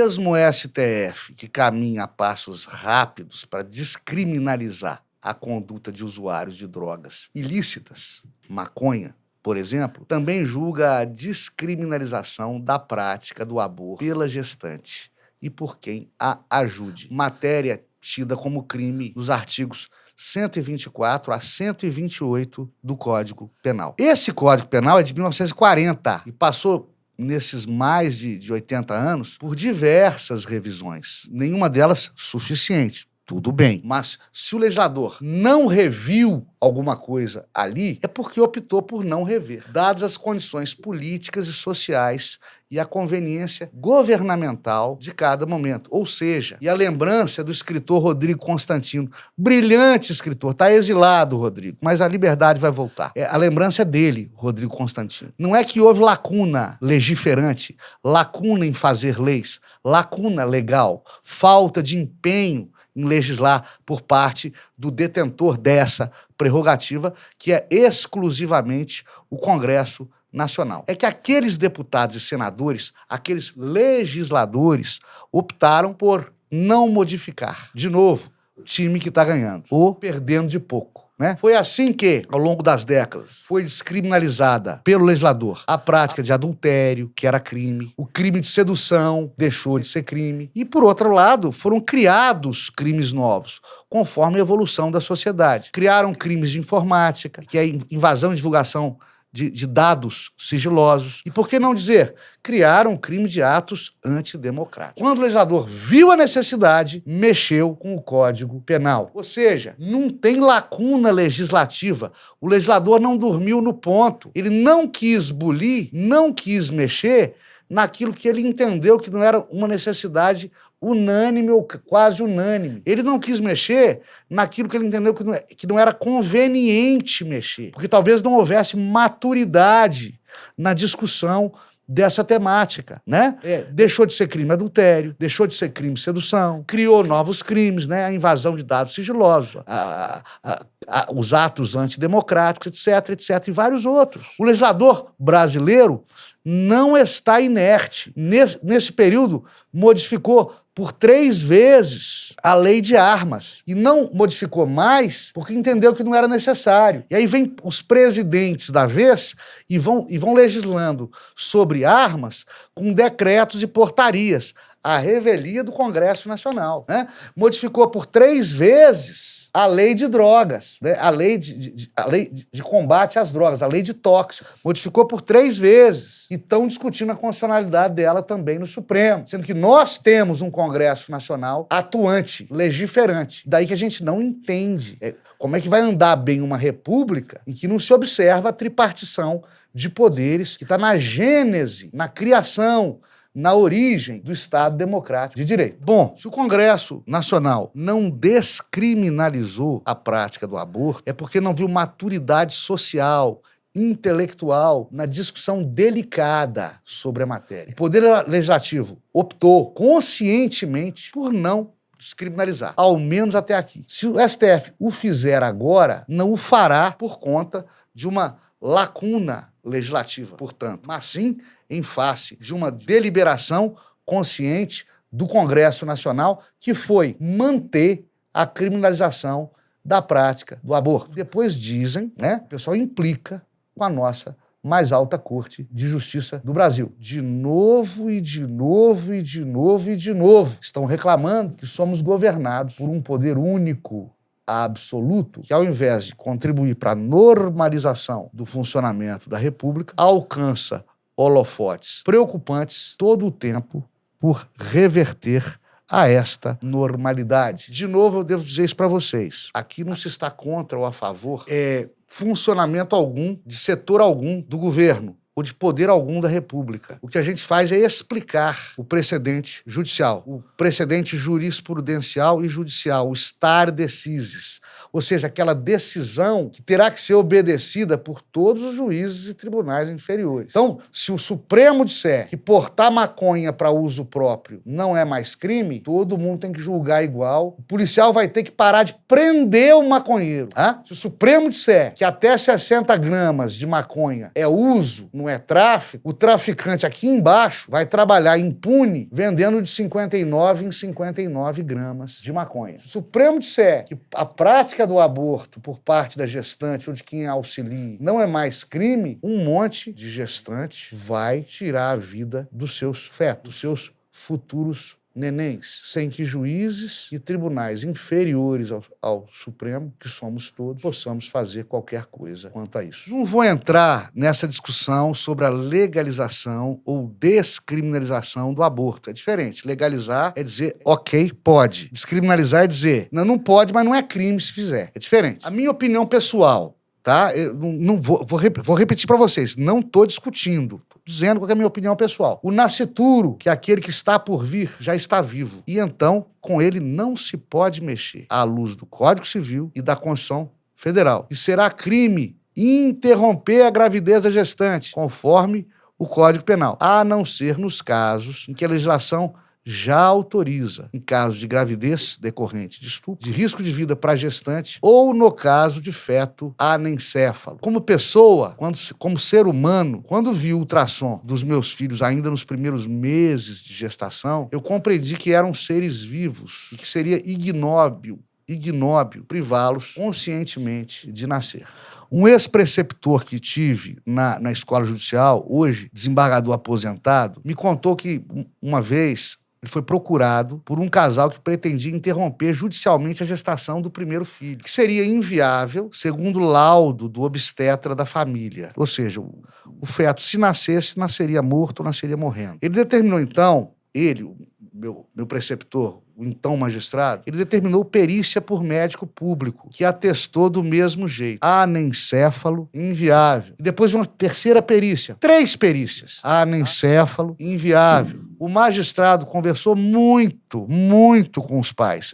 mesmo o STF, que caminha a passos rápidos para descriminalizar a conduta de usuários de drogas ilícitas, maconha, por exemplo, também julga a descriminalização da prática do aborto pela gestante e por quem a ajude. Matéria tida como crime nos artigos 124 a 128 do Código Penal. Esse Código Penal é de 1940 e passou, nesses mais de 80 anos, por diversas revisões. Nenhuma delas suficiente. Tudo bem, mas se o legislador não reviu alguma coisa ali, é porque optou por não rever, dadas as condições políticas e sociais e a conveniência governamental de cada momento. Ou seja, e a lembrança do escritor Rodrigo Constantino, brilhante escritor, está exilado, Rodrigo, mas a liberdade vai voltar. A lembrança é dele, Rodrigo Constantino. Não é que houve lacuna legiferante, lacuna em fazer leis, lacuna legal, falta de empenho em legislar por parte do detentor dessa prerrogativa, que é exclusivamente o Congresso Nacional. É que aqueles deputados e senadores, aqueles legisladores, optaram por não modificar. De novo, o time que está ganhando, ou perdendo de pouco. Foi assim que, ao longo das décadas, foi descriminalizada pelo legislador a prática de adultério, que era crime, o crime de sedução deixou de ser crime, e, por outro lado, foram criados crimes novos, conforme a evolução da sociedade. Criaram crimes de informática, que é invasão e divulgação de dados sigilosos. E por que não dizer? Criaram um crime de atos antidemocráticos. Quando o legislador viu a necessidade, mexeu com o Código Penal. Ou seja, não tem lacuna legislativa. O legislador não dormiu no ponto. Ele não quis bulir, não quis mexer naquilo que ele entendeu que não era uma necessidade unânime ou quase unânime. Ele não quis mexer naquilo que ele entendeu que não era conveniente mexer, porque talvez não houvesse maturidade na discussão dessa temática, Deixou de ser crime adultério, deixou de ser crime sedução, criou novos crimes, a invasão de dados sigilosos, os atos antidemocráticos, etc, e vários outros. O legislador brasileiro não está inerte. Nesse período, modificou por 3 vezes a lei de armas. E não modificou mais porque entendeu que não era necessário. E aí vem os presidentes da vez e vão legislando sobre armas com decretos e portarias. A revelia do Congresso Nacional. Modificou por 3 vezes a lei de drogas, a lei de combate às drogas, a lei de tóxico. Modificou por 3 vezes. E estão discutindo a constitucionalidade dela também no Supremo. Sendo que nós temos um Congresso Nacional atuante, legiferante. Daí que a gente não entende como é que vai andar bem uma república em que não se observa a tripartição de poderes que está na gênese, na criação, na origem do Estado Democrático de Direito. Bom, se o Congresso Nacional não descriminalizou a prática do aborto, é porque não viu maturidade social, intelectual, na discussão delicada sobre a matéria. O Poder Legislativo optou conscientemente por não descriminalizar, ao menos até aqui. Se o STF o fizer agora, não o fará por conta de uma lacuna legislativa, portanto, mas sim em face de uma deliberação consciente do Congresso Nacional, que foi manter a criminalização da prática do aborto. Depois dizem, o pessoal implica com a nossa mais alta Corte de Justiça do Brasil. De novo, e de novo, e de novo, e de novo. Estão reclamando que somos governados por um poder único, absoluto, que ao invés de contribuir para a normalização do funcionamento da República, alcança holofotes preocupantes todo o tempo por reverter a esta normalidade. De novo, eu devo dizer isso para vocês. Aqui não se está contra ou a favor funcionamento algum, de setor algum do governo ou de poder algum da República. O que a gente faz é explicar o precedente judicial, o precedente jurisprudencial e judicial, o stare decisis, ou seja, aquela decisão que terá que ser obedecida por todos os juízes e tribunais inferiores. Então, se o Supremo disser que portar maconha para uso próprio não é mais crime, todo mundo tem que julgar igual. O policial vai ter que parar de prender o maconheiro. Se o Supremo disser que até 60 gramas de maconha é uso não é tráfico, o traficante aqui embaixo vai trabalhar impune vendendo de 59 em 59 gramas de maconha. Se o Supremo disser que a prática do aborto por parte da gestante ou de quem auxilie não é mais crime, um monte de gestante vai tirar a vida dos seus fetos, dos seus futuros nenéns, sem que juízes e tribunais inferiores ao Supremo, que somos todos, possamos fazer qualquer coisa quanto a isso. Não vou entrar nessa discussão sobre a legalização ou descriminalização do aborto. É diferente. Legalizar é dizer, ok, pode. Descriminalizar é dizer, não pode, mas não é crime se fizer. É diferente. A minha opinião pessoal, tá? Eu não vou repetir para vocês, não estou discutindo. Dizendo qual é a minha opinião pessoal. O nascituro, que é aquele que está por vir, já está vivo. E então, com ele não se pode mexer, à luz do Código Civil e da Constituição Federal. E será crime interromper a gravidez da gestante, conforme o Código Penal, a não ser nos casos em que a legislação já autoriza, em caso de gravidez decorrente de estupro, de risco de vida para a gestante ou no caso de feto anencéfalo. Como pessoa, como ser humano, quando vi o ultrassom dos meus filhos ainda nos primeiros meses de gestação, eu compreendi que eram seres vivos e que seria ignóbil privá-los conscientemente de nascer. Um ex-preceptor que tive na escola judicial, hoje desembargador aposentado, me contou que uma vez ele foi procurado por um casal que pretendia interromper judicialmente a gestação do primeiro filho, que seria inviável, segundo o laudo do obstetra da família. Ou seja, o feto, se nascesse, nasceria morto ou nasceria morrendo. Ele determinou, então, meu preceptor, o então magistrado, ele determinou perícia por médico público, que atestou do mesmo jeito. Anencéfalo, inviável. E depois uma terceira perícia. 3 perícias. Anencéfalo, inviável. O magistrado conversou muito com os pais,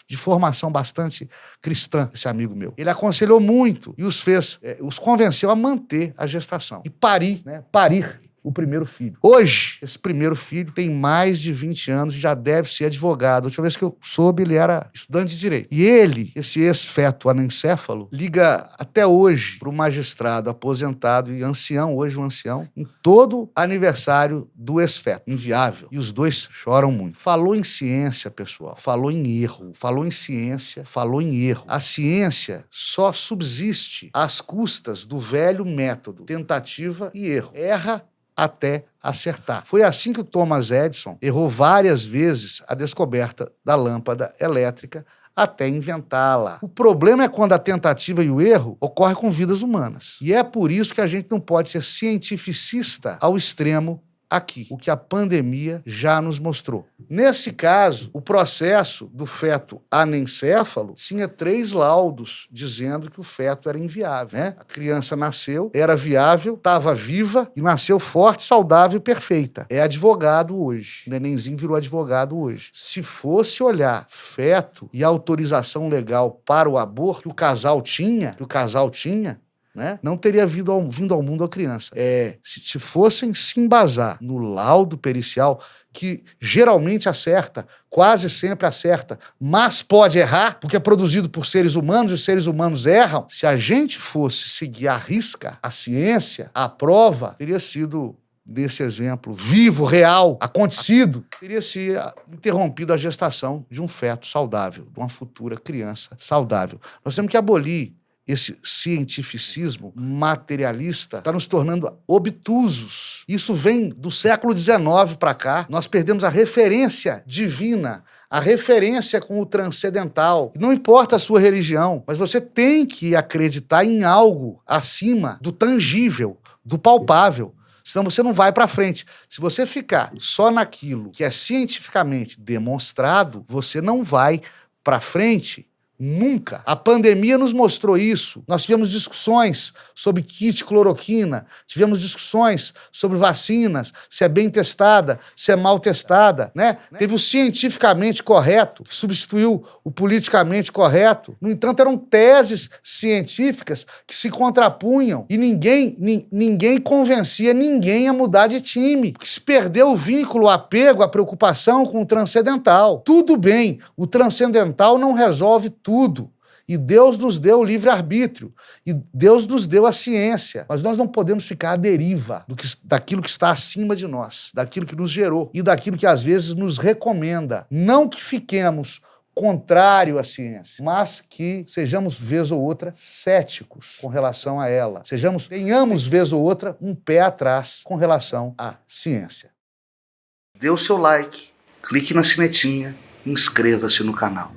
de formação bastante cristã, esse amigo meu. Ele aconselhou muito e os convenceu a manter a gestação. E parir o primeiro filho. Hoje, esse primeiro filho tem mais de 20 anos e já deve ser advogado. A última vez que eu soube, ele era estudante de direito. E ele, esse ex-feto anencéfalo, liga até hoje para o magistrado aposentado e ancião, hoje um ancião, em todo aniversário do ex-feto. Inviável. E os dois choram muito. Falou em ciência, pessoal. Falou em erro. Falou em ciência. Falou em erro. A ciência só subsiste às custas do velho método. Tentativa e erro. Erra até acertar. Foi assim que o Thomas Edison errou várias vezes a descoberta da lâmpada elétrica até inventá-la. O problema é quando a tentativa e o erro ocorrem com vidas humanas. E é por isso que a gente não pode ser cientificista ao extremo aqui, o que a pandemia já nos mostrou. Nesse caso, o processo do feto anencéfalo tinha 3 laudos dizendo que o feto era inviável, né? A criança nasceu, era viável, estava viva e nasceu forte, saudável e perfeita. É advogado hoje. O nenenzinho virou advogado hoje. Se fosse olhar feto e autorização legal para o aborto que o casal tinha, né? Não teria vindo ao mundo a criança. Se fossem se embasar no laudo pericial, que geralmente acerta, quase sempre acerta, mas pode errar, porque é produzido por seres humanos e os seres humanos erram. Se a gente fosse seguir à risca a ciência, a prova teria sido, desse exemplo vivo, real, acontecido, teria se interrompido a gestação de um feto saudável, de uma futura criança saudável. Nós temos que abolir esse cientificismo materialista, está nos tornando obtusos. Isso vem do século XIX para cá. Nós perdemos a referência divina, a referência com o transcendental. Não importa a sua religião, mas você tem que acreditar em algo acima do tangível, do palpável. Senão você não vai para frente. Se você ficar só naquilo que é cientificamente demonstrado, você não vai para frente. Nunca. A pandemia nos mostrou isso. Nós tivemos discussões sobre kit cloroquina, tivemos discussões sobre vacinas, se é bem testada, se é mal testada, né? Teve o cientificamente correto, que substituiu o politicamente correto. No entanto, eram teses científicas que se contrapunham e ninguém convencia ninguém a mudar de time. Que se perdeu o vínculo, o apego, a preocupação com o transcendental. Tudo bem, o transcendental não resolve tudo. E Deus nos deu o livre-arbítrio. E Deus nos deu a ciência. Mas nós não podemos ficar à deriva daquilo que está acima de nós, daquilo que nos gerou e daquilo que às vezes nos recomenda. Não que fiquemos contrário à ciência, mas que sejamos, vez ou outra, céticos com relação a ela. Tenhamos, vez ou outra, um pé atrás com relação à ciência. Dê o seu like, clique na sinetinha e inscreva-se no canal.